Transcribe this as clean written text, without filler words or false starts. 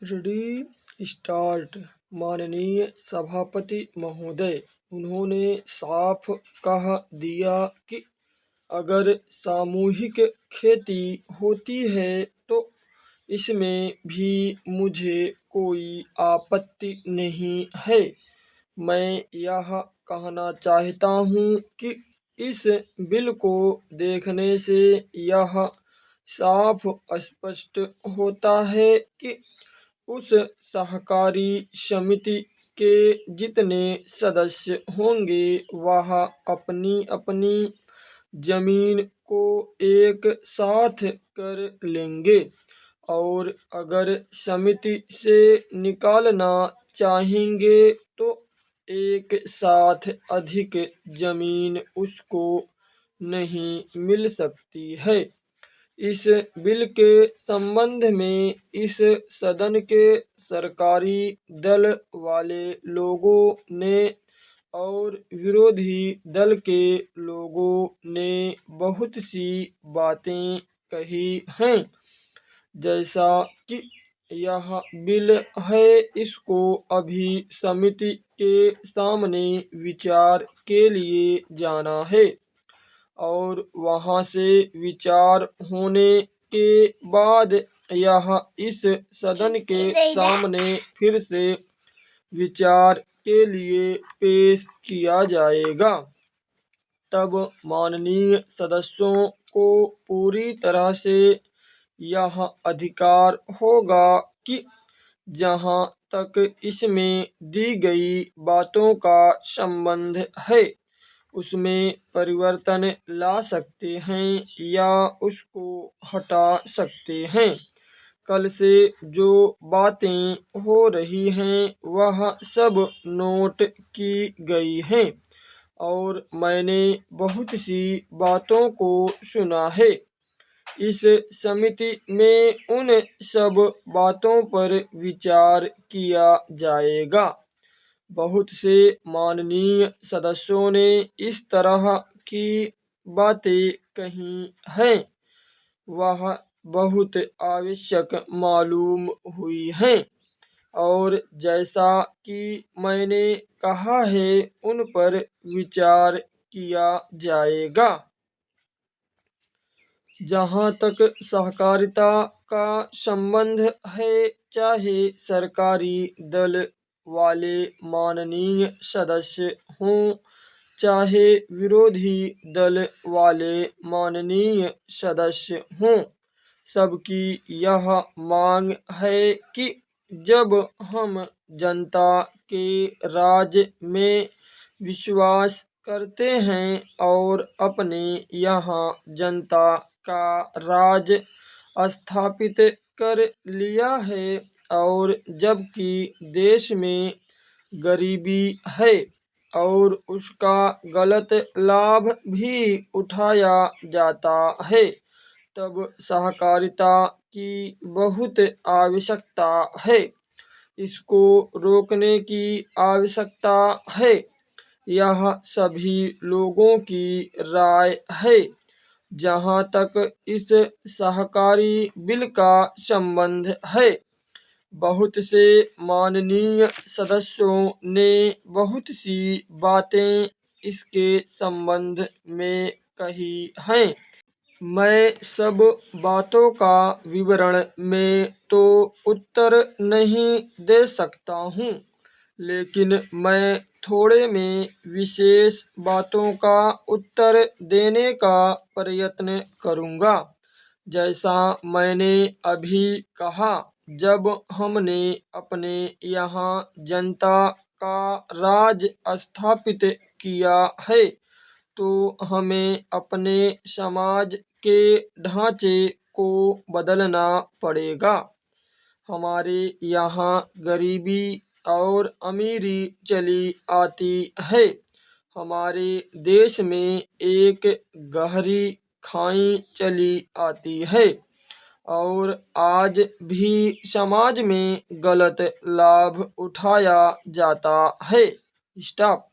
Ready start. माननीय सभापति महोदय, उन्होंने साफ कह दिया कि अगर सामूहिक खेती होती है तो इसमें भी मुझे कोई आपत्ति नहीं है। मैं यह कहना चाहता हूँ कि इस बिल को देखने से यह साफ स्पष्ट होता है कि उस सहकारी समिति के जितने सदस्य होंगे वह अपनी अपनी जमीन को एक साथ कर लेंगे और अगर समिति से निकालना चाहेंगे तो एक साथ अधिक जमीन उसको नहीं मिल सकती है। इस बिल के संबंध में इस सदन के सरकारी दल वाले लोगों ने और विरोधी दल के लोगों ने बहुत सी बातें कही हैं। जैसा कि यह बिल है, इसको अभी समिति के सामने विचार के लिए जाना है और वहां से विचार होने के बाद यह इस सदन के सामने फिर से विचार के लिए पेश किया जाएगा। तब माननीय सदस्यों को पूरी तरह से यह अधिकार होगा कि जहां तक इसमें दी गई बातों का संबंध है उसमें परिवर्तन ला सकते हैं या उसको हटा सकते हैं। कल से जो बातें हो रही हैं वह सब नोट की गई हैं और मैंने बहुत सी बातों को सुना है। इस समिति में उन सब बातों पर विचार किया जाएगा। बहुत से माननीय सदस्यों ने इस तरह की बातें कही हैं, वह बहुत आवश्यक मालूम हुई हैं और जैसा कि मैंने कहा है उन पर विचार किया जाएगा। जहाँ तक सहकारिता का संबंध है, चाहे सरकारी दल वाले माननीय सदस्य हों चाहे विरोधी दल वाले माननीय सदस्य हों, सबकी यह मांग है कि जब हम जनता के राज में विश्वास करते हैं और अपने यहाँ जनता का राज स्थापित कर लिया है और जबकि देश में गरीबी है और उसका गलत लाभ भी उठाया जाता है, तब सहकारिता की बहुत आवश्यकता है। इसको रोकने की आवश्यकता है, यह सभी लोगों की राय है। जहाँ तक इस सहकारी बिल का संबंध है, बहुत से माननीय सदस्यों ने बहुत सी बातें इसके संबंध में कही हैं। मैं सब बातों का विवरण में तो उत्तर नहीं दे सकता हूँ, लेकिन मैं थोड़े में विशेष बातों का उत्तर देने का प्रयत्न करूँगा। जैसा मैंने अभी कहा, जब हमने अपने यहाँ जनता का राज स्थापित किया है तो हमें अपने समाज के ढांचे को बदलना पड़ेगा। हमारे यहाँ गरीबी और अमीरी चली आती है। हमारे देश में एक गहरी खाई चली आती है और आज भी समाज में गलत लाभ उठाया जाता है। स्टॉप।